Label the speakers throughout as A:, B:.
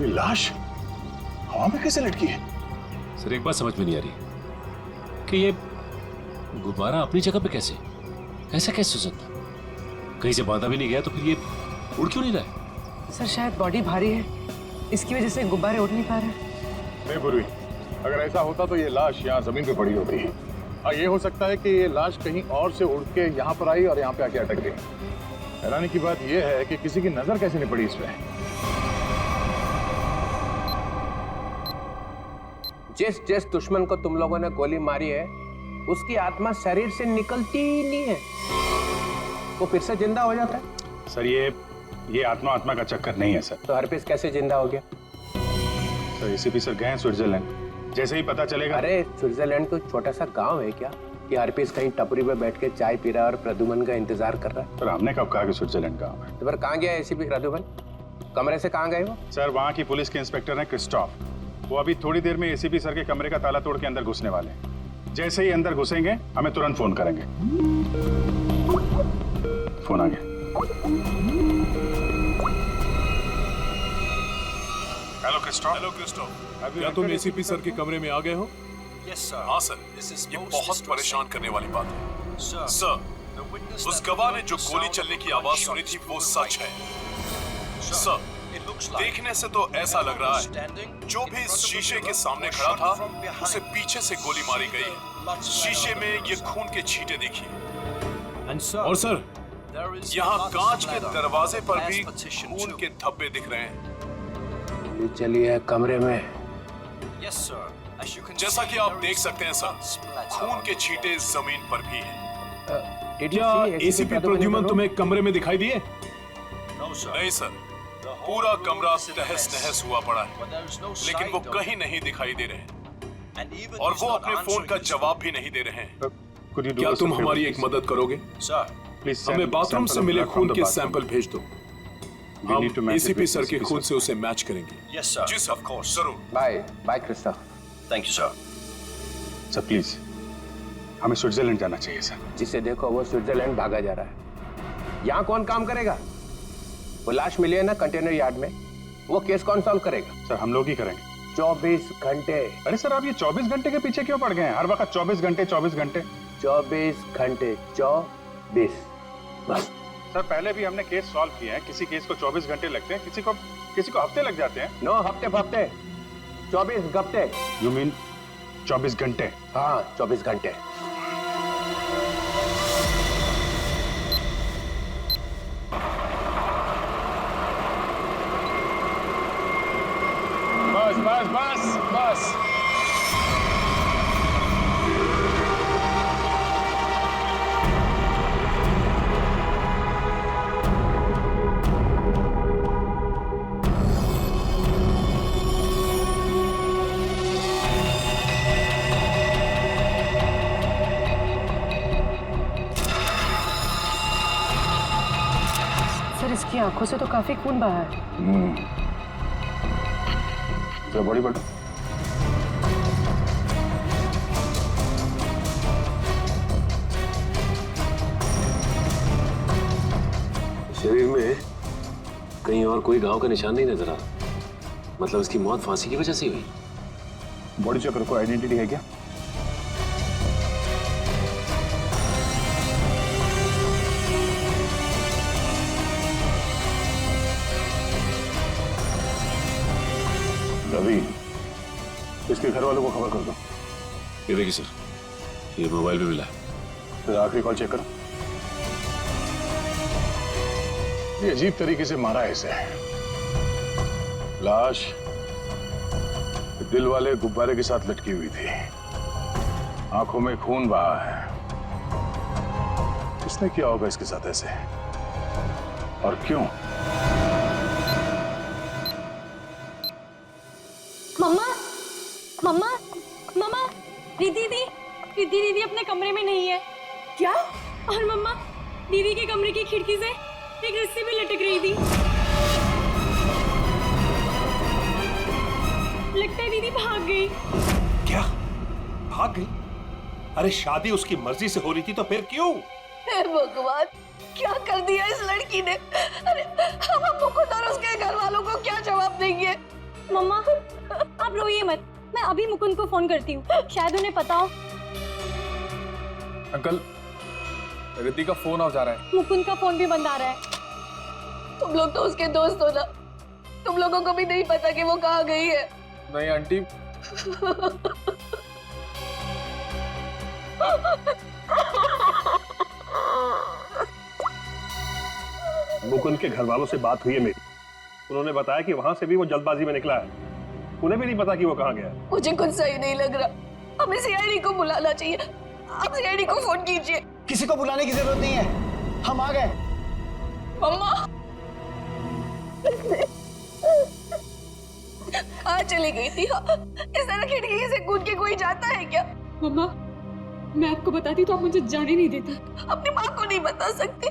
A: लाश हवा में कैसे लटकी है?
B: सर एक बात समझ में नहीं आ रही कि ये गुब्बारा अपनी जगह पे कैसे, ऐसा कैसे हो सकता? कहीं से बांधा भी नहीं गया तो फिर ये उड़ क्यों नहीं रहा है?
C: सर शायद बॉडी भारी है, इसकी वजह से गुब्बारे उड़ नहीं पा रहे।
A: नहीं पूर्वी, अगर ऐसा होता तो ये लाश यहाँ जमीन पे पड़ी होती है। और ये हो सकता है कि ये लाश कहीं और से उड़ के यहाँ पर आई और यहाँ पे आके अटक गई। हैरानी की बात यह है कि किसी की नजर कैसे नहीं पड़ी इसमें।
D: जिस जिस दुश्मन को तुम लोगों ने गोली मारी है उसकी आत्मा शरीर से निकलती ही नहीं है, वो फिर से जिंदा हो जाता है।
A: सर ये आत्मा का चक्कर नहीं है सर।
D: तो हरपीस कैसे जिंदा हो गया?
A: सर एसीपी सर गए हैं स्विट्जरलैंड, जैसे ही पता चलेगा।
D: अरे स्विट्जरलैंड कोई छोटा सा गांव है क्या कि हरपीस कहीं टपरी पे बैठ के चाय पी रहा है और प्रद्युमन का इंतजार कर रहा है?
A: सर हमने कब कहा कि स्विट्जरलैंड गांव है?
D: तो फिर कहाँ गया एसीपी प्रद्युमन? कमरे से कहाँ गए वो?
A: सर वहाँ की पुलिस के इंस्पेक्टर हैं क्रिस्टोफ, वो अभी थोड़ी देर में एसीपी सर के कमरे का ताला तोड़ के अंदर घुसने वाले हैं। जैसे ही अंदर घुसेंगे हमें तुरंत फोन करेंगे। फोन आ गया। Hello Christophe.
E: हेलो क्रिस्टोफ, क्या तुम एसीपी सर के कमरे में आ गए हो?
F: Yes sir.
E: हाँ सर, ये बहुत परेशान करने वाली बात है। सर, उस गवाह ने जो गोली चलने की आवाज सुनी थी वो सच है। सर, देखने से तो ऐसा लग रहा है जो भी इस शीशे के सामने खड़ा था उसे पीछे से गोली मारी गई है। शीशे में ये खून के छींटे देखिए। और सर, यहाँ कांच के दरवाजे पर भी खून के धब्बे दिख रहे हैं।
D: चलिए कमरे में।
E: जैसा कि आप देख सकते हैं सर, खून के छींटे जमीन पर भी हैं।
B: क्या एसीपी प्रद्युमन तुम्हें कमरे में दिखाई दिए?
E: नहीं सर, पूरा कमरा तहस नहस हुआ पड़ा है, लेकिन वो कहीं नहीं दिखाई दे रहे और वो अपने फोन का जवाब भी नहीं दे रहे हैं। क्या तुम हमारी एक मदद करोगे? हमें बाथरूम से मिले खून के सैंपल भेज दो, हम एसीपी सर के खून से उसे मैच करेंगे।
F: Yes sir.
E: जी सर, जरूर।
D: Bye bye Christoph.
F: Thank you sir.
A: Sir please, हमें स्विट्जरलैंड जाना चाहिए सर।
D: जिसे देखो वो स्विट्जरलैंड भागा जा रहा है। यहाँ कौन काम करेगा? वो लाश मिली है ना कंटेनर यार्ड में, वो केस कौन सॉल्व करेगा?
A: सर हम लोग ही करेंगे।
D: 24 घंटे।
A: अरे सर आप ये 24 घंटे के पीछे क्यों पड़ गए हैं? हर वक्त 24 घंटे 24 घंटे
D: 24 घंटे 24 बस।
A: सर पहले भी हमने केस सॉल्व किए हैं, किसी केस को 24 घंटे लगते हैं, किसी को हफ्ते लग जाते हैं।
D: नो हफ्ते 24 घंटे।
A: यू मीन 24 घंटे?
D: हाँ 24 घंटे।
A: बस बस बस बस।
C: सर इसकी आंखों से तो काफी खून बहा है।
A: तो बड़ी बड़ी
B: शरीर में कहीं और कोई घाव का निशान नहीं नजर आ रहा। मतलब इसकी मौत फांसी की वजह से हुई?
A: बॉडी चेकर को आइडेंटिटी है क्या? रवि, इसके घर वालों को खबर कर दो।
B: ये देखिए सर, ये मोबाइल पे मिला है।
A: फिर आखिरी कॉल चेक करो। ये अजीब तरीके से मारा है इसे। लाश दिल वाले गुब्बारे के साथ लटकी हुई थी, आंखों में खून बहा है। किसने किया होगा इसके साथ ऐसे, और क्यों?
G: मम्मा मम्मा मम्मा, रिद्धि दीदी अपने कमरे में नहीं है। क्या? और मम्मा, दीदी के कमरे की खिड़की से एक रस्सी भी लटक रही थी। लगता है दीदी भाग गई।
H: क्या भाग गई? अरे शादी उसकी मर्जी से हो रही थी तो फिर क्यों?
G: हे भगवान, क्या कर दिया इस लड़की ने। अरे हम अम्मू को और उसके घर वालों को क्या जवाब देंगे? अभी मुकुंद को फोन करती हूँ, शायद उन्हें पता हो।
F: अंकल, रिद्धि का फोन आ जा रहा है।
G: मुकुंद का फोन भी बंद आ रहा है।
I: तुम लोग तो उसके दोस्त हो ना, तुम लोगों को भी नहीं पता कि वो कहाँ गई है।
F: नहीं आंटी,
H: मुकुंद के घर वालों से बात हुई है मेरी। उन्होंने बताया कि वहां से भी वो जल्दबाजी में निकला है। उन्हें भी नहीं पता कि वो कहाँ गया है।
I: मुझे कुछ सही नहीं लग रहा। हमें सीआईडी को बुलाना चाहिए। आप सीआईडी को फोन कीजिए।
J: किसी को बुलाने की जरूरत नहीं है, हम आ गए।
I: मम्मा कहाँ चली गई थी? इस तरह खिड़की से कूद के कोई जाता है क्या?
K: मम्मा, मैं आपको बताती तो आप मुझे जाने नहीं देती।
I: अपनी माँ को नहीं बता सकती।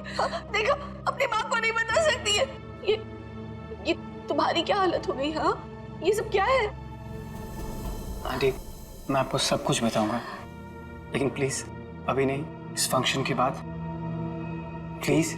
I: देखा, अपनी माँ को नहीं बता सकती है। ये तुम्हारी क्या हालत हो गई? हाँ, ये सब क्या है?
J: आंटी, मैं आपको सब कुछ बताऊंगा, लेकिन प्लीज अभी नहीं, इस फंक्शन के बाद प्लीज।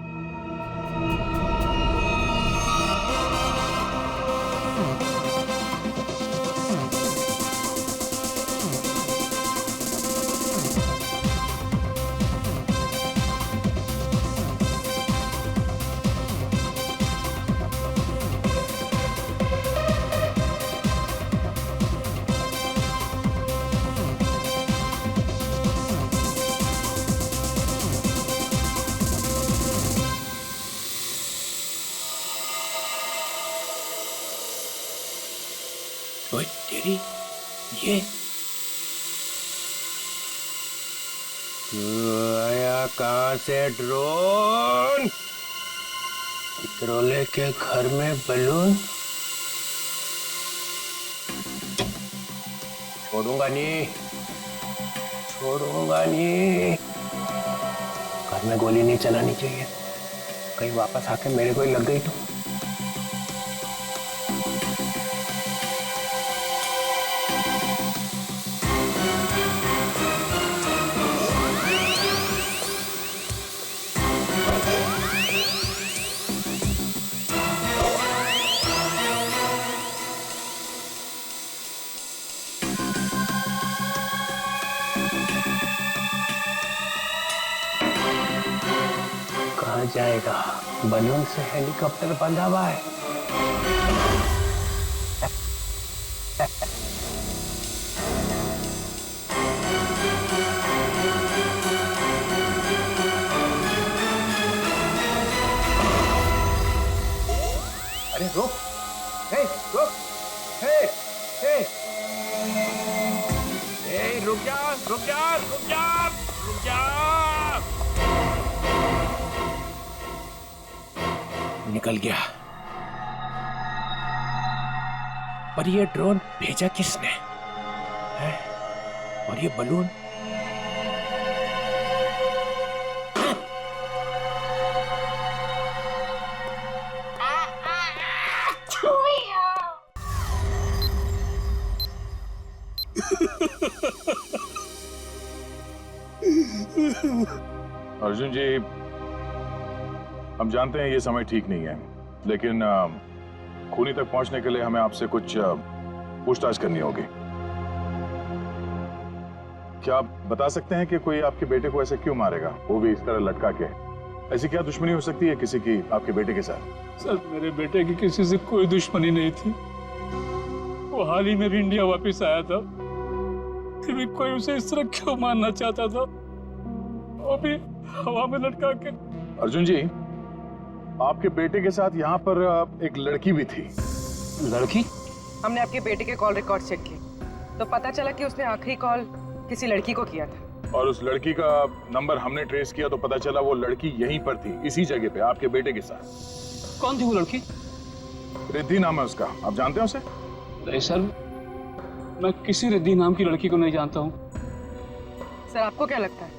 D: ओए तेरी ये आया कहाँ से ड्रोन? इतरोले के घर में बलून? छोड़ूंगा नहीं, छोड़ूंगा नहीं। घर में गोली नहीं चलानी चाहिए, कहीं वापस आके मेरे को ही लग गई तो। कहाँ जाएगा? बलून से हेलीकॉप्टर बंधा हुआ है। अरे रुक, हे रुक, हे रुक जा, रुक जा, रुक जा, रुक जा। निकल गया। पर ये ड्रोन भेजा किसने है? और ये बलून?
A: अर्जुन जी, हम जानते हैं ये समय ठीक नहीं है, लेकिन खूनी तक पहुंचने के लिए हमें आपसे कुछ पूछताछ करनी होगी। क्या आप बता सकते हैं कि कोई आपके बेटे को ऐसे क्यों मारेगा, वो भी इस तरह लटका के? ऐसी क्या दुश्मनी हो सकती है किसी की आपके बेटे के साथ?
L: सर, मेरे बेटे की किसी से कोई दुश्मनी नहीं थी। वो हाल ही में भी इंडिया वापस आया था, फिर भी कोई उसे इस तरह क्यों मारना चाहता था, वो भी हवा में लटका के।
A: अर्जुन जी, आपके बेटे के साथ यहाँ पर एक लड़की भी थी।
C: लड़की? हमने आपके बेटे के कॉल रिकॉर्ड चेक किए तो पता चला कि उसने आखिरी कॉल किसी लड़की को किया था।
A: और उस लड़की का नंबर हमने ट्रेस किया तो पता चला वो लड़की यहीं पर थी, इसी जगह पे, आपके बेटे के साथ।
L: कौन थी वो लड़की?
A: रिद्धि नाम है उसका, आप जानते हैं उसे?
L: नहीं सर, मैं किसी रिद्धि नाम की लड़की को नहीं जानता हूँ।
C: सर, आपको क्या लगता है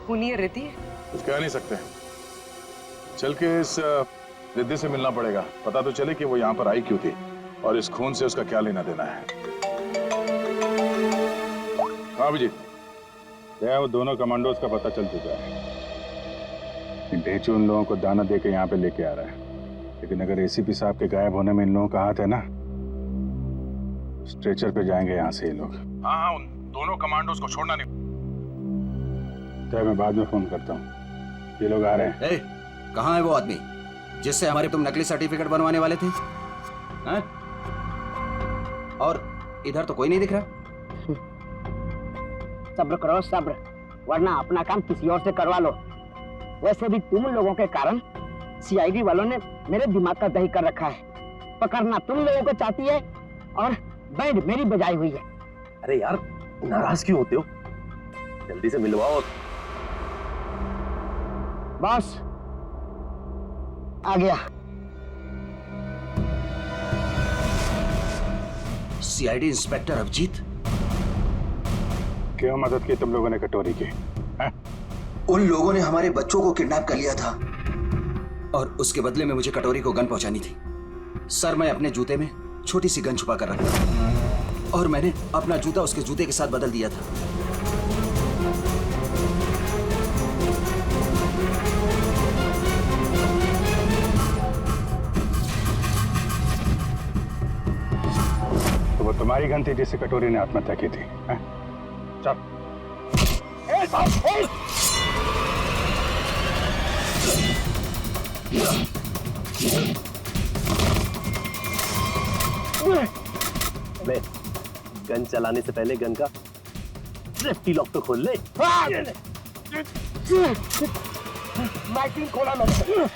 C: खूनी रिद्धि है?
A: कुछ कह नहीं सकते, चल के इस रिद्धि से मिलना पड़ेगा, पता तो चले कि वो यहाँ पर आई क्यों थी और इस खून से उसका क्या लेना देना है। हाँ अभिजीत,
M: क्या वो दोनों कमांडोज का पता चल चुका है। ढेचू उन लोगों को दाना दे के यहाँ पे लेके आ रहा है, लेकिन अगर एसीपी साहब के गायब होने में इन लोगों का हाथ है ना, स्ट्रेचर पे जाएंगे यहाँ से ये लोग।
A: हाँ हाँ, उन दोनों कमांडोज को छोड़ना नहीं।
M: तो मैं बाद में फोन करता हूँ, ये लोग आ रहे हैं।
N: कहाँ है वो आदमी जिससे हमारे तुम नकली सर्टिफिकेट बनवाने वाले थे? हैं? और इधर तो कोई नहीं दिख रहा।
O: सब्र करो सब्र, वरना अपना काम किसी और से करवा लो। वैसे भी तुम लोगों के कारण सीआईडी वालों ने मेरे दिमाग का दही कर रखा है। पकड़ना तुम लोगों को चाहती है और बैंड मेरी बजाई हुई है।
P: अरे यार, नाराज क्यों होते हो? जल्दी से मिलवाओ।
O: बॉस आ गया।
N: सीआईडी इंस्पेक्टर अभिजीत,
M: क्यों मदद की तुम लोगों ने कटोरी की?
N: उन लोगों ने हमारे बच्चों को किडनैप कर लिया था और उसके बदले में मुझे कटोरी को गन पहुंचानी थी। सर, मैं अपने जूते में छोटी सी गन छुपा कर रखा था और मैंने अपना जूता उसके जूते के साथ बदल दिया था।
M: तो वो तुम्हारी गन थी जिससे कटोरी ने आत्महत्या की थी? चल।
P: गन चलाने से पहले गन का सेफ्टी लॉक तो खोल ले।
O: माइकिंग खोला मैंने।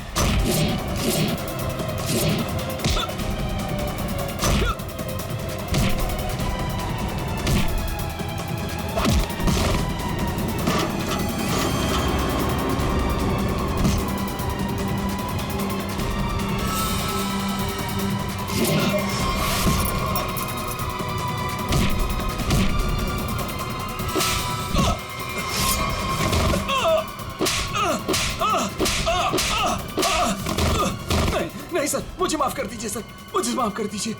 N: नहीं सर, मुझे माफ कर दीजिए सर, मुझे माफ कर दीजिए।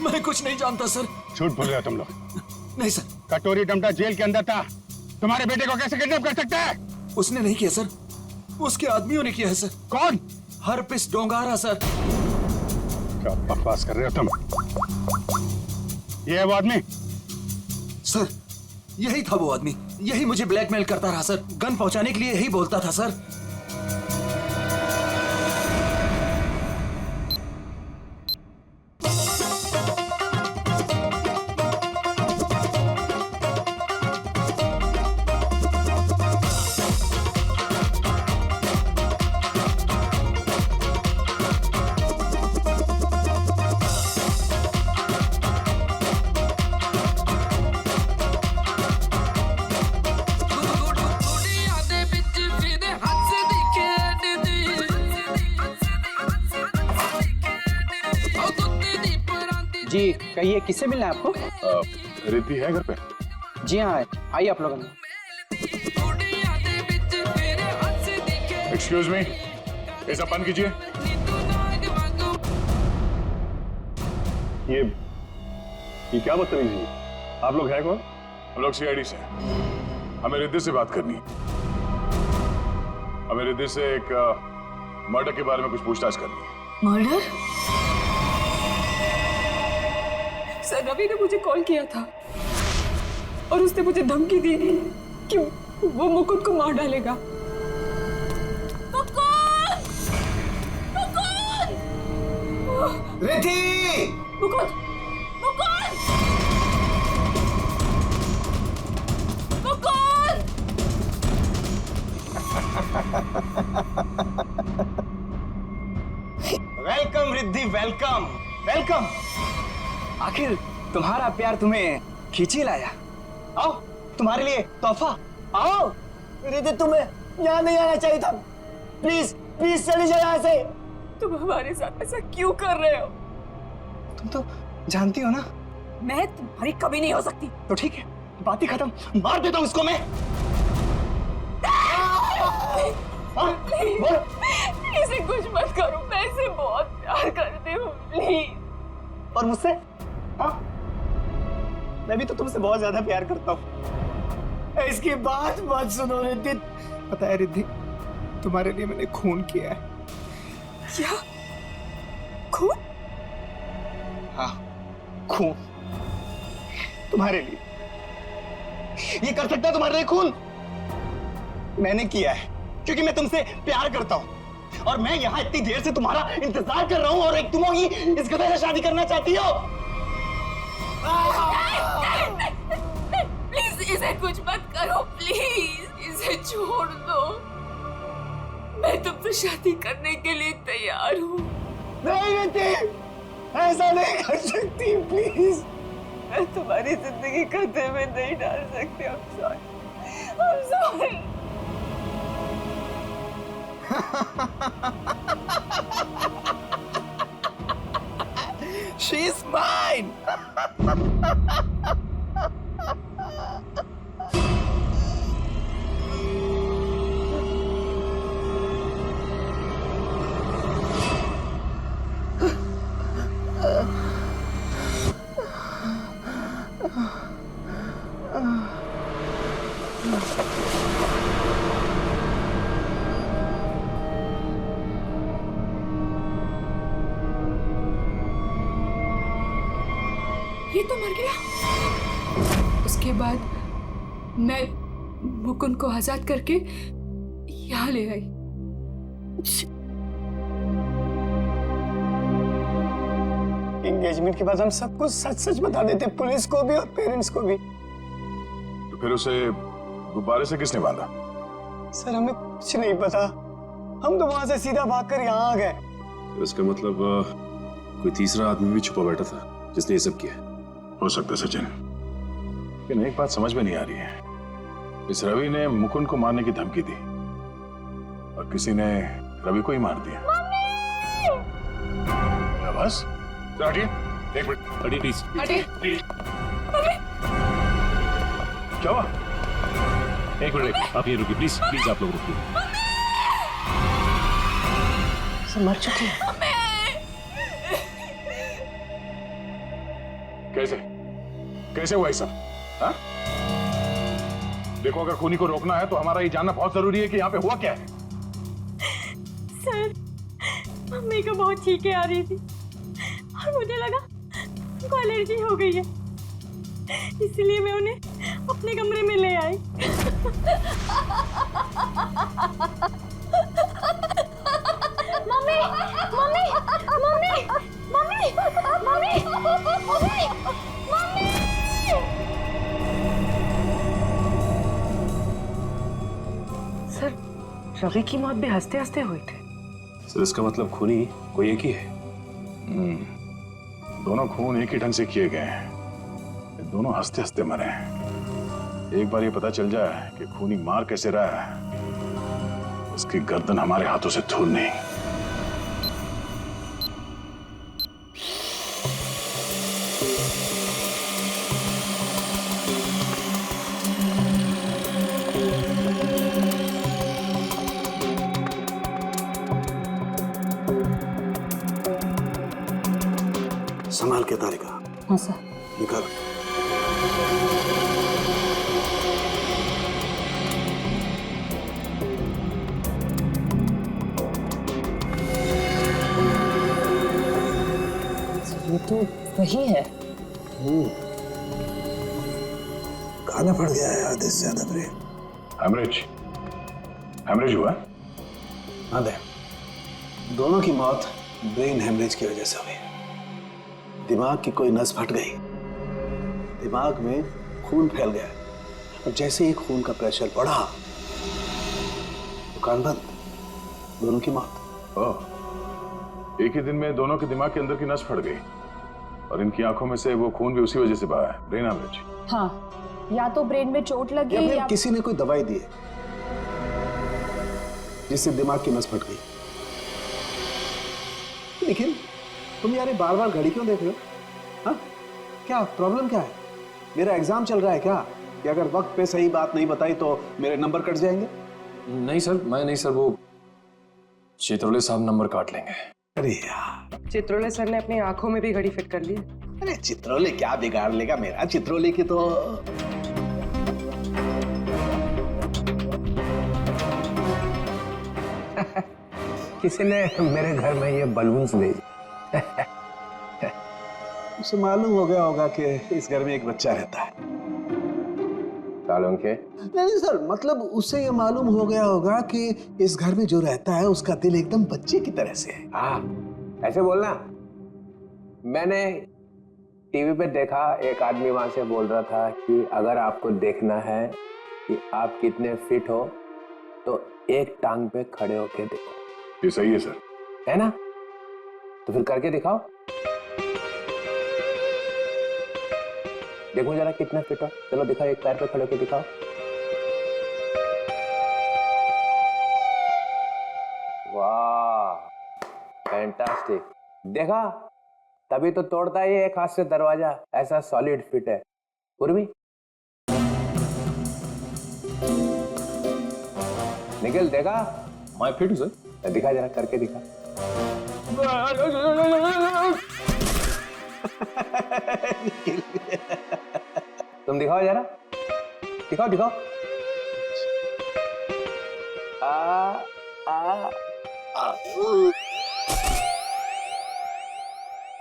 N: मैं कुछ नहीं जानता सर।
M: झूठ बोल रहे हो तुम लोग।
N: नहीं सर।
M: कटोरी डमटा जेल के अंदर था, तुम्हारे बेटे को कैसे किडनैप कर सकता है?
N: उसने नहीं किया सर, उसके आदमियों ने किया है सर।
M: कौन?
N: Herpes डोंगारा sir.
M: क्या बकवास कर रहे हो तुम? ये है वो आदमी?
N: सर, यही था वो आदमी, यही मुझे ब्लैकमेल करता रहा सर। गन पहुंचाने के लिए यही बोलता था सर।
J: जी कहिए, किससे मिलना है आपको?
A: रिद्धि है घर पे?
J: जी हाँ, आइए आप लोग।
A: एक्सक्यूज मी, ये सब बंद कीजिए।
H: ये क्या बदतमीजी है? आप लोग हैं कौन?
A: हम लोग सीआईडी से। हमें रिद्धि से बात करनी है। हमें रिद्धि से एक मर्डर के बारे में कुछ पूछताछ करनी है।
K: मर्डर? सर, रवि ने मुझे कॉल किया था और उसने मुझे धमकी दी कि वो मुकुंद को मार डालेगा।
N: Riddhi!
K: Mukund! Mukund! Mukund!
J: Welcome Riddhi, welcome welcome. आखिर तुम्हारा प्यार तुम्हें खींची लाया। आओ, तुम्हारे लिए तोहफा। आओ।
O: रिद्धि, तुम्हें यहाँ नहीं आना चाहिए था। प्लीज प्लीज चली जाओ यहाँ से।
K: तुम हमारे साथ ऐसा क्यों कर रहे हो?
J: तुम तो जानती हो ना
K: मैं तुम्हारी कभी नहीं हो सकती।
J: तो ठीक है, बात ही खत्म। मार देता हूँ इसको मैं।
K: इसे कुछ मत करो, मैं इसे बहुत प्यार करती हूँ, प्लीज।
J: और मुझसे? हाँ, मैं भी तो तुमसे बहुत ज्यादा प्यार करता हूँ। इसकी बात मत सुनो रिद्धि। पता है रिद्धि, तुम्हारे लिए मैंने खून किया है।
K: क्या? खून?
J: हाँ, खून। तुम्हारे लिए। ये कर सकता है तुम्हारे लिए खून? मैंने किया है क्योंकि मैं तुमसे प्यार करता हूं और मैं यहाँ इतनी देर से तुम्हारा इंतजार कर रहा हूं और एक तुम ही इस गधे से शादी करना चाहती हो।
K: प्लीज इसे कुछ मत करो, प्लीज इसे छोड़ दो। मैं तुमसे शादी करने के लिए तैयार हूँ।
J: नहीं बेटी, ऐसा नहीं कर सकती, प्लीज।
K: मैं तुम्हारी जिंदगी खतरे में नहीं डाल सकती। I'm sorry.
J: She's mine.
K: ये तो मर गया। उसके बाद मैं मुकुंद को आजाद करके यहाँ ले आई।
J: एंगेजमेंट के बाद हम सब कुछ सच सच बता देते, पुलिस को भी और पेरेंट्स को भी।
A: तो फिर उसे गुब्बारे से किसने बांधा?
J: सर हमें कुछ नहीं पता, हम तो वहां से सीधा भागकर यहाँ आ गए।
E: तो इसका मतलब कोई तीसरा आदमी भी छुपा बैठा था जिसने ये सब किया।
A: हो सकता है सचिन, लेकिन एक बात समझ में नहीं आ रही है। इस रवि ने मुकुंद को मारने की धमकी दी और किसी ने रवि को ही मार दिया। क्या बस? हटिए, एक मिनट।
B: हटिए प्लीज।
K: हटिए।
A: क्या हुआ?
B: एक मिनट, आप ये रुकिए प्लीज, प्लीज आप लोग रुकिए।
J: मर चुकी है।
A: कैसे कैसे हुआ सब? हाँ? देखो, अगर खूनी को रोकना है तो हमारा ये जानना बहुत जरूरी है कि यहाँ पे हुआ क्या है।
G: सर, मम्मी को बहुत छींकें आ रही थी और मुझे लगा उनको एलर्जी हो गई है, इसलिए मैं उन्हें अपने कमरे में ले आई। Mummy, mummy, mummy, mummy, mummy, mummy, mummy.
C: Sir, Ravi की मौत भी हंसते हंसते हुई थी।
E: सर इसका मतलब खूनी कोई एक ही है।
A: दोनों खून एक ही ढंग से किए गए हैं, दोनों हंसते हंसते मरे हैं। एक बार ये पता चल जाए कि खूनी मार कैसे रहा है, उसकी गर्दन हमारे हाथों से धूल नहीं।
H: संभाल के तारिका।
G: हाँ सर।
H: निकाल।
K: ये तो वही है।
H: खाना पड़ गया है आधे से ज्यादा ब्रेन।
A: हेमरेज, हेमरेज हुआ?
H: हाँ दे, दोनों की मौत ब्रेन हेमरेज की वजह से हुई। दिमाग की कोई नस फट गई, दिमाग में खून फैल गया और जैसे ही खून का प्रेशर बढ़ा, दुकान बंद, दोनों की मौत।
A: ओह, एक ही दिन में दोनों के दिमाग के अंदर की नस फट गई और इनकी आंखों में से वो खून भी उसी वजह से बहा है। Brain haemorrhage.
G: हाँ, या तो ब्रेन में चोट लगी
H: या फिर किसी ने कोई दवाई दी है जिससे दिमाग की नस फट गई। लेकिन तुम यार बार बार घड़ी क्यों देख रहे हो? हाँ, क्या प्रॉब्लम क्या है? मेरा एग्जाम चल रहा है क्या? कि अगर वक्त पे सही बात नहीं बताई तो मेरे नंबर कट जाएंगे?
F: नहीं सर, मैं नहीं सर, वो चित्रोले साहब नंबर काट लेंगे।
H: अरे यार,
C: चित्रोले सर ने अपनी आंखों में भी घड़ी फिट कर ली।
H: अरे चित्रोले क्या बिगाड़ लेगा मेरा? चित्रोले की तो
D: किसी ने मेरे घर में ये बलून्स भेजे।
H: उसे मालूम हो गया होगा कि इस घर में एक बच्चा रहता है।
D: सालों के
H: नहीं सर, मतलब उसे ये मालूम हो गया होगा कि इस घर में जो रहता है उसका दिल एकदम बच्चे की तरह से है।
D: हाँ, ऐसे बोलना। मैंने टीवी पे देखा, एक आदमी वहां से बोल रहा था कि अगर आपको देखना है कि आप कितने फिट हो तो एक टांग पे खड़े होके देखो।
A: ये सही है सर।
D: है ना? तो फिर करके दिखाओ, देखो जरा कितने फिट हो। चलो दिखाओ, एक पैर पे खड़े होके दिखाओ। वाह, फैंटास्टिक। देखा, तभी तो तोड़ता है एक हाथ से दरवाजा, ऐसा सॉलिड फिट है। पूर्वी, निखिल देखा?
F: मैं फिट हूं सर।
D: दिखा जरा, करके दिखा। तुम दिखाओ जरा, दिखाओ दिखाओ।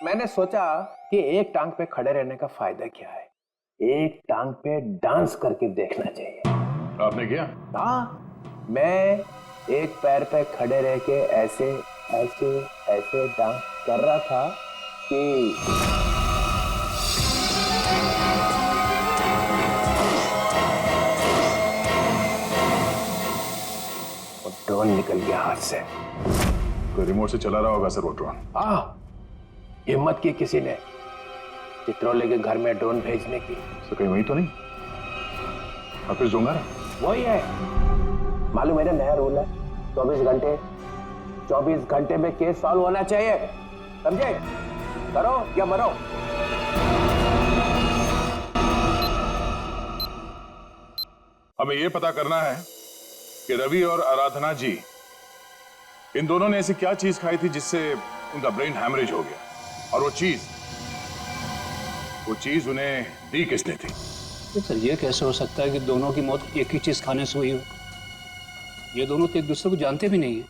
D: मैंने सोचा कि एक टांग पे खड़े रहने का फायदा क्या है, एक टांग पे डांस करके देखना चाहिए।
A: आपने किया?
D: हाँ, मैं एक पैर पे खड़े रह के ऐसे ऐसे ऐसे डांस कर रहा था कि वो ड्रोन निकल गया हाथ से।
A: कोई रिमोट से चला रहा होगा सर वो ड्रोन।
D: हाँ, हिम्मत की किसी ने चित्रोले के घर में ड्रोन भेजने की।
A: तो कहीं वही तो नहीं? ऑफिस दूंगा ना?
D: वही है। मालूम मेरा नया रूल है, 24 घंटे में केस सॉल्व होना चाहिए। समझे? करो या मरो।
A: हमें यह पता करना है कि रवि और आराधना जी, इन दोनों ने ऐसी क्या चीज खाई थी जिससे उनका ब्रेन हैमरेज हो गया, और वो चीज उन्हें दी किसने थी?
L: सर ये कैसे हो सकता है कि दोनों की मौत एक ही चीज खाने से हुई हो? ये दोनों तो एक दूसरे को जानते भी नहीं है।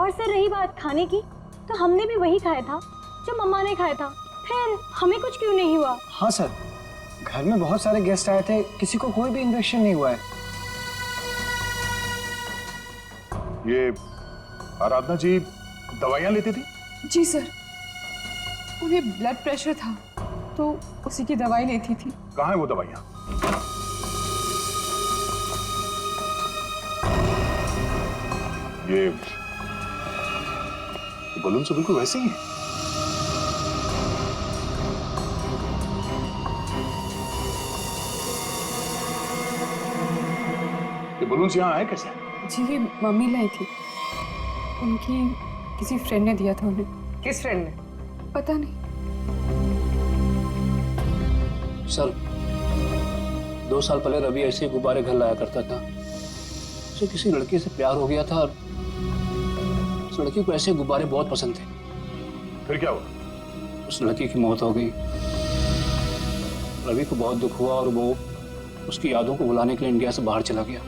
G: और सर रही बात खाने की, तो हमने भी वही खाया था जो मम्मा ने खाया था, फिर हमें कुछ क्यों नहीं हुआ?
J: हाँ सर, घर में बहुत सारे गेस्ट आए थे, किसी को कोई भी इन्फेक्शन नहीं हुआ है।
A: ये आराधना जी दवाइयां लेती थी?
K: जी सर, उन्हें ब्लड प्रेशर था तो उसी की दवाई लेती थी।
A: कहाँ है वो दवाइयां? ये बलून से बिल्कुल वैसे ही है। ये बलून यहाँ आए कैसे?
K: जी ये मम्मी लाई थी, उनकी किसी फ्रेंड ने दिया था उन्हें।
C: किस फ्रेंड ने?
K: पता नहीं
L: सर। 2 साल पहले रवि ऐसे ही गुब्बारे घर लाया करता था। उसे किसी लड़की से प्यार हो गया था और उस लड़की को ऐसे गुब्बारे बहुत पसंद थे।
A: फिर क्या हुआ?
L: उस लड़की की मौत हो गई। रवि को बहुत दुख हुआ और वो उसकी यादों को भुलाने के लिए इंडिया से बाहर चला गया।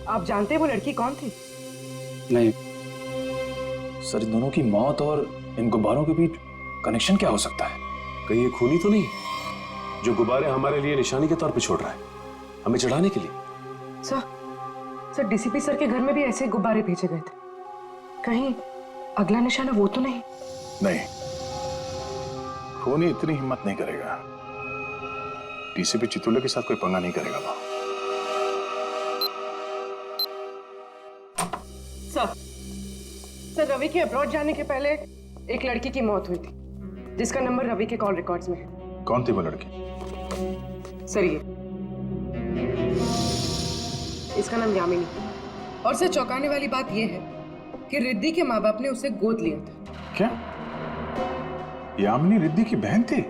C: आप जानते हैं वो लड़की कौन थी?
L: नहीं
F: सर, इन दोनों की मौत और इन गुब्बारों के बीच कनेक्शन क्या हो सकता है?
B: कहीं ये खूनी तो नहीं जो गुब्बारे हमारे लिए निशानी के तौर पे छोड़ रहा है, हमें चढ़ाने के लिए?
C: सर डीसीपी सर के घर में भी ऐसे गुब्बारे भेजे गए थे, कहीं अगला निशाना वो तो नहीं?
A: नहीं, खूनी इतनी हिम्मत नहीं करेगा। डीसीपी चितुले के साथ कोई पंगा नहीं करेगा वहां।
C: सर रवि के अब्रॉड जाने के पहले एक लड़की की मौत हुई थी जिसका नंबर रवि के कॉल रिकॉर्ड्स में है।
A: कौन थी वो लड़की?
C: सर ये इसका नाम यामिनी। और सर चौंकाने वाली बात यह है कि रिद्धि के माँ बाप ने उसे गोद लिया था।
A: क्या यामिनी रिद्धि की बहन थी?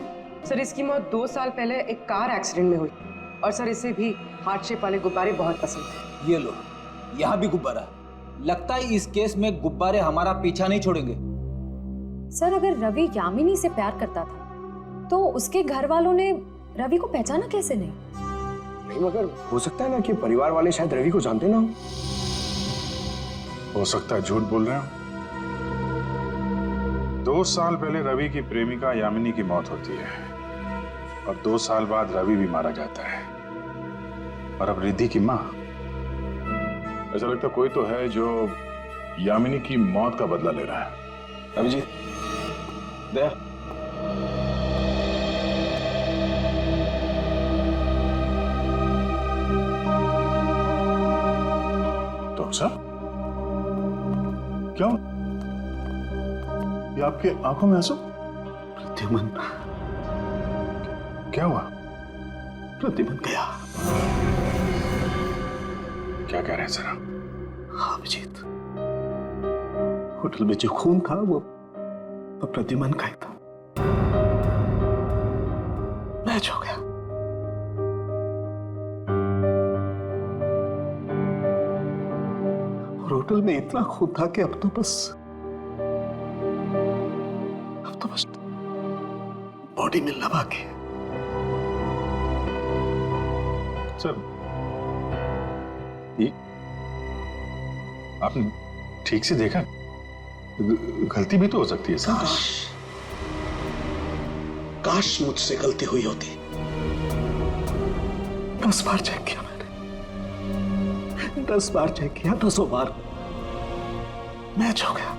C: सर इसकी मौत 2 साल पहले एक कार एक्सीडेंट में हुई, और सर इसे भी हार्ट शेप वाले गुब्बारे बहुत पसंद थे।
Q: ये लो, यहाँ भी गुब्बारा। लगता है इस केस में गुब्बारे हमारा पीछा नहीं छोड़ेंगे।
G: सर अगर रवि यामिनी से प्यार करता था तो उसके घर वालों ने रवि को पहचाना कैसे नहीं?
D: नहीं, मगर हो सकता है ना कि परिवार वाले शायद रवि को जानते ना हो।
A: सकता है झूठ बोल रहे हो।
M: 2 साल पहले रवि की प्रेमिका यामिनी की मौत होती है और 2 साल बाद रवि भी मारा जाता है। और अब रिद्धि की माँ।
A: ऐसा लगता कोई तो है जो यामिनी की मौत का बदला ले रहा है।
F: अभिजीत, दया,
A: डॉक्टर साहब, क्या ये आपके आंखों में आंसू?
H: प्रद्युमन,
A: क्या हुआ?
H: प्रद्युमन गया।
A: क्या कह रहे हैं सर?
H: हाँ अभिजीत, होटल में जो खून था वो प्रद्युमन का ही था। मैच हो गया। और होटल में इतना खून था कि अब तो बस बॉडी मिलना बाकी है।
M: सर, ये आपने ठीक से देखा? गलती भी तो हो सकती है सर।
H: काश मुझसे गलती हुई होती। 10 बार चेक किया मैंने, 10 बार चेक किया, 10 बार मैच हो गया।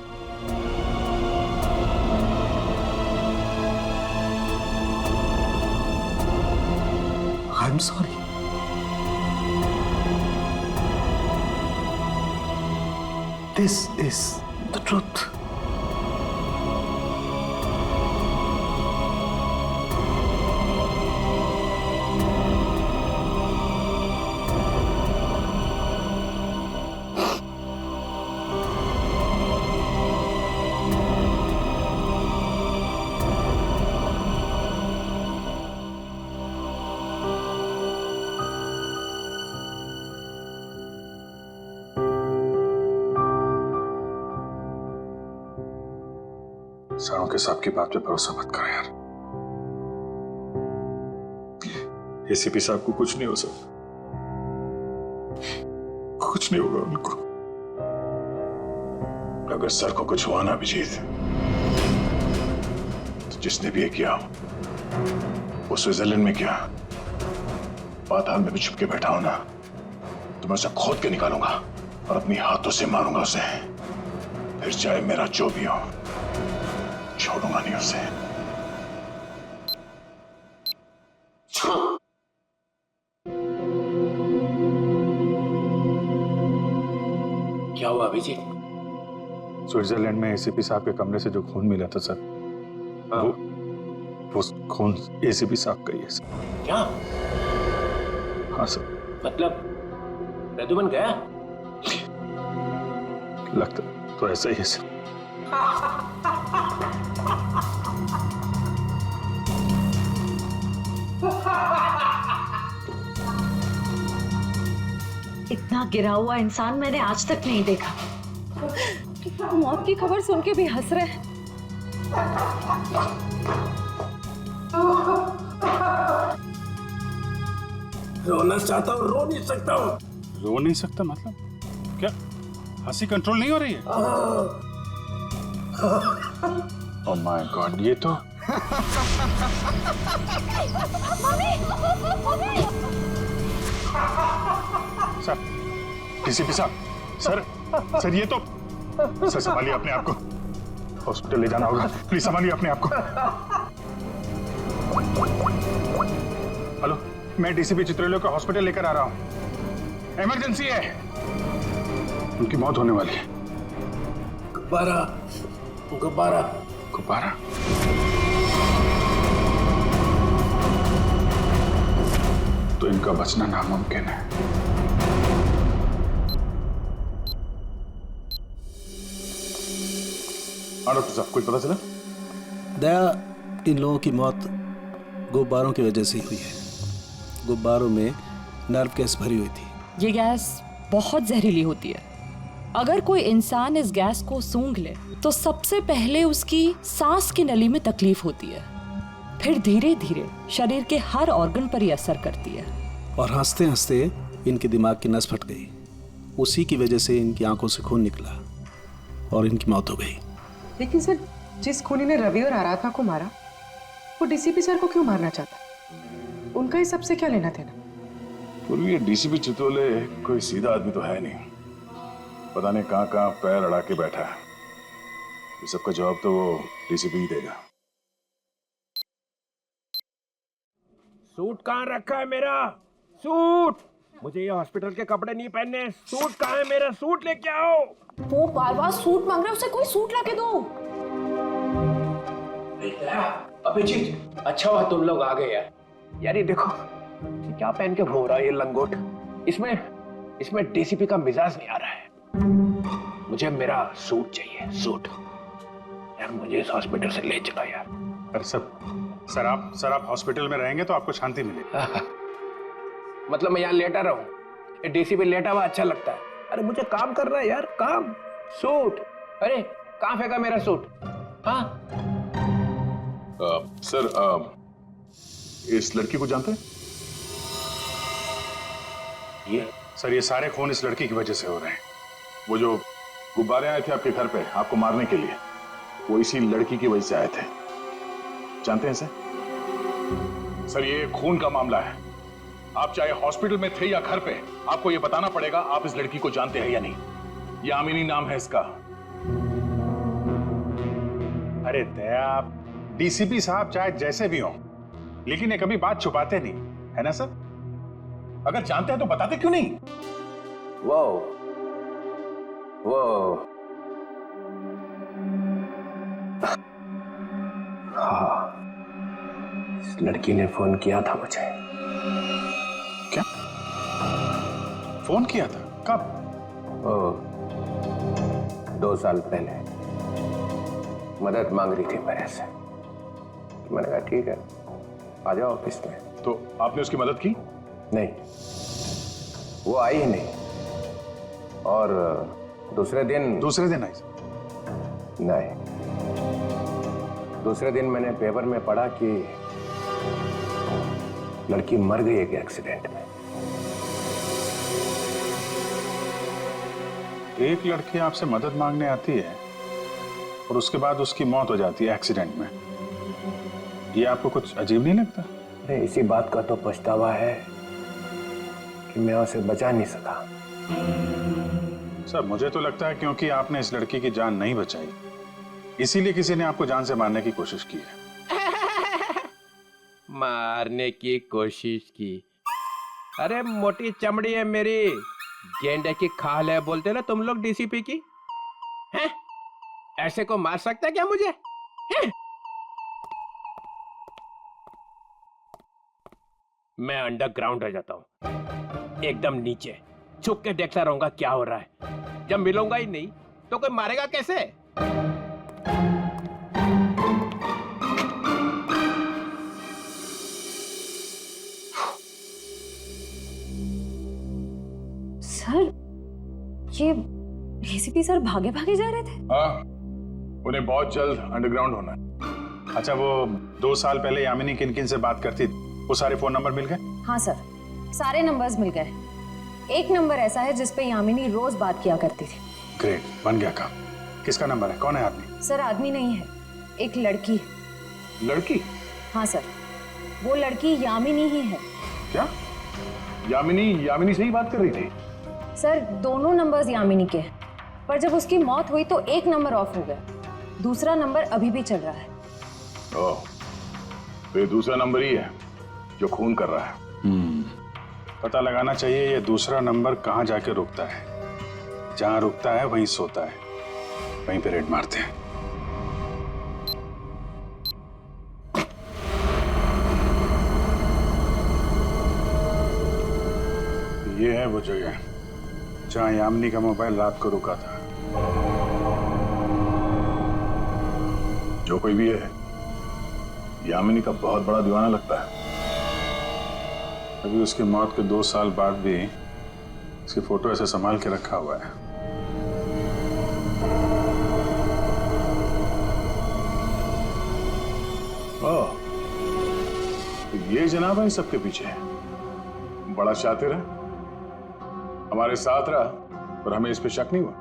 H: I'm sorry. This is the truth.
M: सारों के साहब की बात पे भरोसा मत करो यार। एसीपी साहब को कुछ नहीं हो सकता, कुछ नहीं होगा उनको।
A: अगर सर को कुछ हुआ ना अभिजीत, तो जिसने भी ये किया वो स्विट्जरलैंड में किया, पाताल में भी छुप के बैठा हो ना, तो मैं उसे खोद के निकालूंगा और अपनी हाथों से मारूंगा उसे। फिर चाहे मेरा जो भी हो, छोड़ूंगा नहीं उसे।
B: क्या हुआ अभिजीत?
M: स्विट्जरलैंड में एसीपी साहब के कमरे से जो खून मिला था सर, वो खून एसीपी साहब का ही है सर।
B: क्या?
M: हाँ सर।
B: मतलब प्रद्युमन गया?
M: लगता तो ऐसा ही है सर।
R: इतना गिरा हुआ इंसान मैंने आज तक नहीं देखा।
G: मौत की खबर सुन के भी हंस रहे हैं।
M: रोना चाहता हूँ, रो नहीं सकता हूँ। रो नहीं सकता मतलब क्या? हंसी कंट्रोल नहीं हो रही है? ओह माय गॉड, ये तो सर, डीसीपी साहब, सर ये तो, सर संभालिए अपने आप को, हॉस्पिटल ले जाना होगा, प्लीज संभालिए अपने आप को। हेलो, मैं डीसीपी चित्रलोक को हॉस्पिटल लेकर आ रहा हूँ, इमरजेंसी है, उनकी मौत होने वाली है।
B: गुब्बारा, गुब्बारा,
M: गुब्बारा? तो इनका बचना नामुमकिन है।
A: हाँ डॉक्टर साहब, कुछ पता चला?
H: दया, इन लोगों की मौत गुब्बारों की वजह से हुई है। गुब्बारों में नर्व गैस भरी हुई थी।
S: ये गैस बहुत जहरीली होती है। अगर कोई इंसान इस गैस को सूंघ ले तो सबसे पहले उसकी सांस की नली में तकलीफ होती है, फिर धीरे धीरे शरीर के हर ऑर्गन पर यह असर करती है।
H: और हंसते हंसते इनके दिमाग की नस फट गई। उसी की वजह से इनकी आंखों से खून निकला और इनकी मौत हो गई।
C: लेकिन सर, जिस खूनी ने रवि और आराधना को मारा वो डीसीपी सर को क्यों मारना चाहता? उनका इस सबसे क्या लेना देना?
A: पूर्वी ये डीसीपी चितोले कोई सीधा आदमी तो है नहीं, पता नहीं कहाँ कहाँ पैर अड़ा के बैठा है। इस सबका जवाब तो वो डीसीपी ही देगा।
T: सूट कहाँ रखा है मेरा? सूट! मुझे ये हॉस्पिटल के कपड़े नहीं पहनने। सूट कहाँ है मेरा? सूट लेके आओ।
I: वो बार बार सूट मांग रहा है, उसे कोई सूट लाके दो।
D: अभिजीत, अच्छा हुआ तुम लोग आ गए यार। यार ये देखो क्या पहन के घूम रहा है ये लंगोट। इसमें डीसीपी का मिजाज नहीं आ रहा है। मुझे मेरा सूट चाहिए, सूट। यार मुझे इस हॉस्पिटल से ले चला यार।
M: अरे सर आप हॉस्पिटल में रहेंगे तो आपको शांति मिलेगी।
D: मतलब मैं यहाँ लेटा रहूं? ये डीसीपी लेटा हुआ अच्छा लगता है? अरे मुझे काम करना है यार, काम। सूट, अरे कहाँ फेंका मेरा सूट? हाँ
A: सर, इस लड़की को जानते हैं?
M: ये सारे खून इस लड़की की वजह से हो रहे हैं।
A: वो जो गुब्बारे आए थे आपके घर पे आपको मारने के लिए, वो इसी लड़की की वजह से आए थे। जानते हैं सर, ये खून का मामला है। आप चाहे हॉस्पिटल में थे या घर पे, आपको ये बताना पड़ेगा आप इस लड़की को जानते हैं या नहीं। यामिनी नाम है इसका।
M: अरे दया, डीसीपी साहब चाहे जैसे भी हों, लेकिन ये कभी बात छुपाते नहीं, है ना सर?
A: अगर जानते हैं तो बताते क्यों नहीं?
D: वो हाँ, इस लड़की ने फोन किया था मुझे।
M: क्या फोन किया था? कब?
D: 2 साल पहले मदद मांग रही थी मेरे से। मैंने कहा ठीक है, आ जाओ ऑफिस में।
A: तो आपने उसकी मदद की?
D: नहीं, वो आई ही नहीं। और दूसरे दिन
M: आई?
D: नहीं, दूसरे दिन मैंने पेपर में पढ़ा कि लड़की मर गई एक एक्सीडेंट में।
M: एक लड़की आपसे मदद मांगने आती है और उसके बाद उसकी मौत हो जाती है एक्सीडेंट में। ये आपको कुछ अजीब नहीं लगता?
D: नहीं, इसी बात का तो पछतावा है कि मैं उसे बचा नहीं सका।
M: सर मुझे तो लगता है क्योंकि आपने इस लड़की की जान नहीं बचाई, इसीलिए किसी ने आपको जान से मारने की कोशिश की है।
T: मारने की कोशिश की? अरे मोटी चमड़ी है मेरी, गेंडे की खाल है बोलते ना तुम लोग डीसीपी की। हैं? ऐसे को मार सकता है क्या मुझे? हैं? मैं अंडरग्राउंड रह जाता हूं, एकदम नीचे छुप के देखता रहूंगा क्या हो रहा है। जब मिलूंगा ही नहीं तो कोई मारेगा कैसे?
G: सर, ये डीसीपी सर भागे भागे जा रहे थे?
A: हाँ, उन्हें बहुत जल्द अंडरग्राउंड होना है।
M: अच्छा, वो 2 साल पहले यामिनी किन किन से बात करती थी, वो सारे फोन नंबर मिल गए?
G: हाँ सर, सारे नंबर्स मिल गए। एक नंबर ऐसा है जिस पे यामिनी रोज बात किया करती थी।
M: ग्रेट, बन गया काम। किसका नंबर है? कौन है आदमी?
G: सर आदमी नहीं है, एक लड़की।
A: लड़की?
G: हाँ सर, वो लड़की यामिनी ही है।
A: क्या? यामिनी से ही बात कर रही थी?
G: सर दोनों नंबर्स यामिनी के हैं, पर जब उसकी मौत हुई तो एक नंबर ऑफ हो गया, दूसरा नंबर अभी भी चल रहा है।
A: ओह, तो ये दूसरा नंबर ही है जो खून कर रहा है।
M: पता लगाना चाहिए ये दूसरा नंबर कहाँ जाके रुकता है। जहाँ रुकता है वहीं सोता है, वहीं पे रेड मारते हैं। ये है वो जगह जहाँ यामिनी का मोबाइल रात को रुका था।
A: जो कोई भी है, यामिनी का बहुत बड़ा दीवाना लगता है।
M: अभी उसकी मौत के 2 साल बाद भी उसकी फोटो ऐसे संभाल के रखा हुआ है।
A: ओह, तो ये जनाब है सबके पीछे। बड़ा शातिर है, हमारे साथ रहा और हमें इस पे शक नहीं हुआ।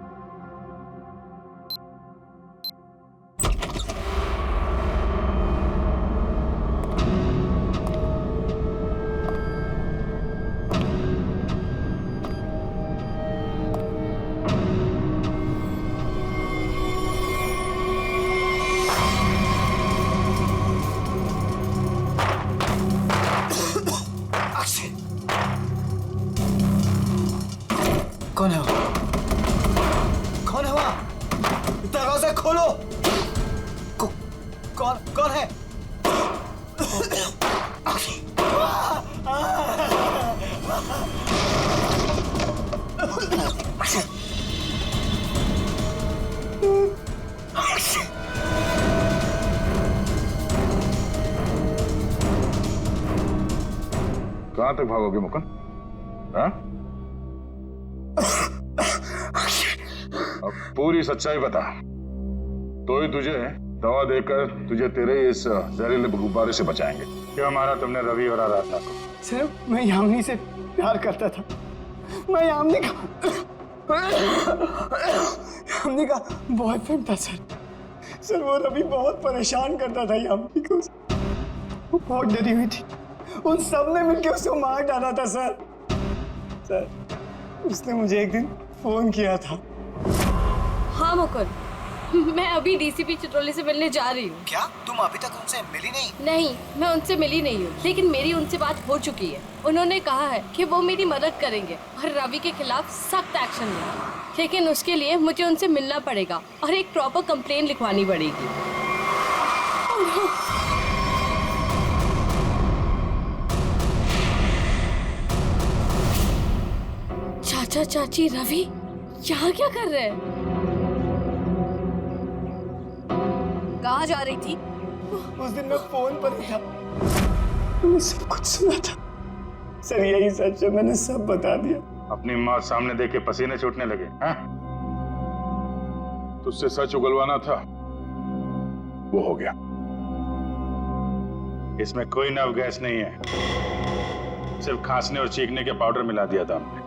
A: कहां तक भागोगे मुकुंद? हाँ? अब पूरी सच्चाई बता, तो ही तुझे दवा देकर तुझे तेरे इस जहरीले गुब्बारे से बचाएंगे।
M: क्यों मारा तुमने रवि और आराधना को?
J: सर मैं यामिनी से प्यार करता था। मैं यामिनी का बॉयफ्रेंड था सर। सर वो रवि बहुत परेशान करता था यामिनी को। वो बहुत डरी हुई थी। उन सब ने मिलकर उसको मार डाला था सर। सर उसने मुझे एक दिन फोन किया था।
G: हाँ मुकुंद, मैं अभी डीसीपी चित्रोले से मिलने जा रही हूँ।
J: क्या तुम अभी तक उनसे मिली नहीं?
G: नहीं, मैं उनसे मिली नहीं हूँ, लेकिन मेरी उनसे बात हो चुकी है। उन्होंने कहा है कि वो मेरी मदद करेंगे और रवि के खिलाफ सख्त एक्शन लेंगे, लेकिन उसके लिए मुझे उनसे मिलना पड़ेगा और एक प्रॉपर कंप्लेन लिखवानी पड़ेगी। चाचा चाची रवि यहाँ क्या कर रहे हैं? कहाँ जा रही थी?
J: उस दिन मैं फोन पर था, मैंने सब कुछ सुना था। सर यही सच है, मैंने सब बता दिया।
M: अपनी मौत सामने देख के पसीने छूटने लगे हैं?
A: तुझसे सच उगलवाना था, वो हो गया।
M: इसमें कोई नव गैस नहीं है, सिर्फ खांसने और चीखने के पाउडर मिला दिया था हमने।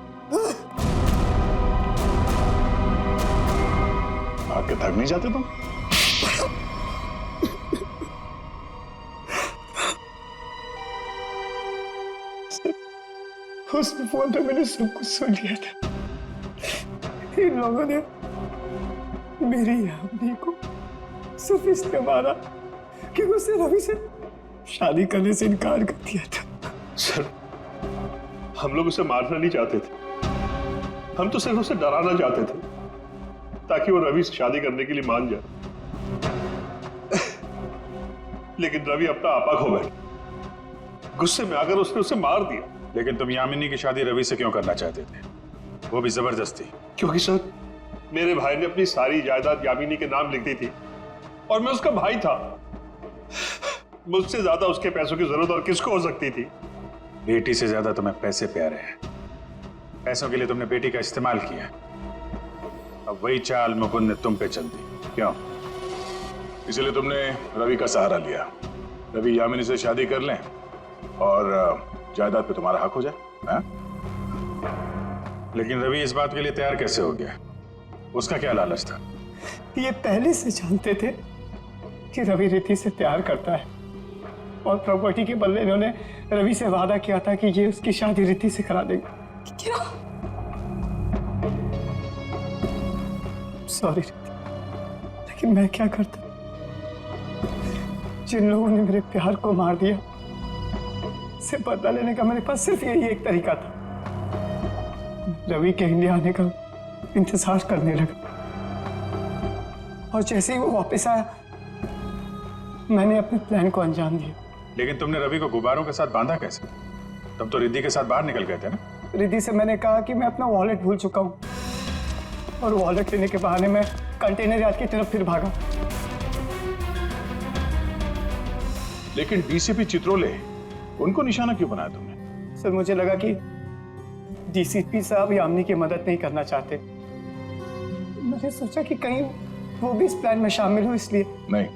A: भाग के थक नहीं जाते तुम?
J: उस फोन पे मैंने सब कुछ सुन लिया था। इन लोगों ने मेरी यामिनी को सिर्फ इसलिए मारा कि उसने रवि से शादी करने से इनकार कर दिया था।
E: सर हम लोग उसे मारना नहीं चाहते थे, हम तो सिर्फ उसे डराना चाहते थे ताकि वो रवि से शादी करने के लिए मान जाए। लेकिन रवि अपना आपा खो बैठा, गुस्से में आकर उसने उसे मार दिया।
M: लेकिन तुम यामिनी की शादी रवि से क्यों करना चाहते थे, वो भी जबरदस्ती?
E: क्योंकि सर मेरे भाई ने अपनी सारी जायदाद यामिनी के नाम लिख दी थी और मैं उसका भाई था। मुझसे ज्यादा उसके पैसों की जरूरत और किसको हो सकती थी?
M: बेटी से ज्यादा तुम्हें पैसे प्यारे हैं। पैसों के लिए तुमने बेटी का इस्तेमाल किया। अब वही चाल मुकुंद ने तुम पे चल दी। क्यों?
A: इसलिए तुमने रवि का सहारा लिया। रवि यामिनी से शादी कर लें और जायदाद पे तुम्हारा हक हो जाए। हाँ?
M: लेकिन रवि इस बात के लिए तैयार कैसे हो गया? उसका क्या लालच था?
J: ये पहले से जानते थे कि रवि रिद्धि से प्यार करता है और प्रॉपर्टी के बदले इन्होंने रवि से वादा किया था कि ये उसकी शादी रिद्धि से करा देंगे।
I: क्या?
J: सॉरी, लेकिन मैं क्या करता? जिन लोगों ने मेरे प्यार को मार दिया, से बदला लेने का मेरे पास सिर्फ यही एक तरीका था। रवि के इंडिया आने का इंतजार करने लगा और जैसे ही वो वापस आया मैंने अपने प्लान को अंजाम दिया।
M: लेकिन तुमने रवि को गुब्बारों के साथ बांधा कैसे? तुम तो रिद्धि के साथ बाहर निकल गए थे ना?
J: रिद्धि से मैंने कहा कि मैं अपना वॉलेट भूल चुका हूँ और वॉलेट लेने के बहाने मैं कंटेनर यार्ड की तरफ फिर भागा।
A: लेकिन डीसीपी चित्रोले, उनको निशाना क्यों बनाया तुमने?
J: सर मुझे लगा कि डीसीपी साहब यामिनी की मदद नहीं करना चाहते। मैंने सोचा कि कहीं वो भी इस प्लान में शामिल हो, इसलिए।
A: नहीं,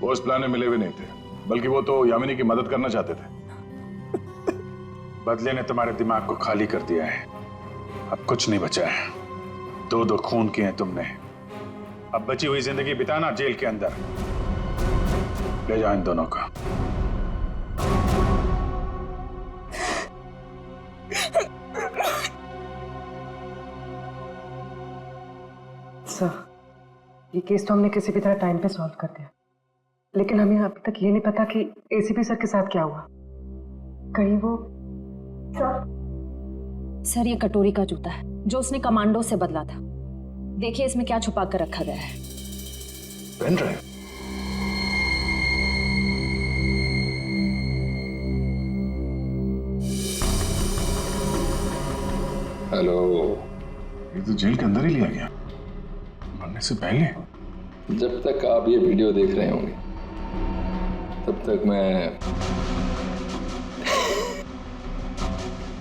A: वो इस प्लान में मिले हुए नहीं थे, बल्कि वो तो यामिनी की मदद करना चाहते थे।
M: बदले ने तुम्हारे दिमाग को खाली कर दिया है, अब कुछ नहीं बचा है। दो दो खून किए हैं तुमने, अब बची हुई जिंदगी बिताना जेल के अंदर। ले जाओ इन दोनों का।
C: सर, ये केस तो हमने किसी भी तरह टाइम पे सॉल्व कर दिया, लेकिन हमें अभी तक ये नहीं पता कि एसीपी सर के साथ क्या हुआ। कहीं वो
S: सर, ये कटोरी का जूता है जो उसने कमांडो से बदला था। देखिए इसमें क्या छुपा कर रखा गया है।
A: Pen drive? हेलो।
M: ये तो जेल के अंदर ही लिया गया, मरने से पहले।
U: जब तक आप ये वीडियो देख रहे होंगे तब तक मैं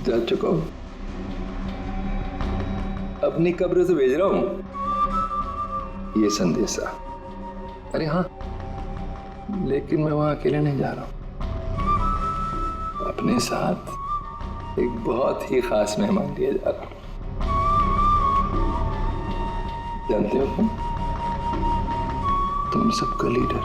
U: जा चुका हूं। अपनी कब्र से भेज रहा हूं ये संदेशा। अरे हाँ, लेकिन मैं वहां अकेले नहीं जा रहा हूं, अपने साथ एक बहुत ही खास मेहमान लिए जा रहा हूं। जानते हो तुम सबका लीडर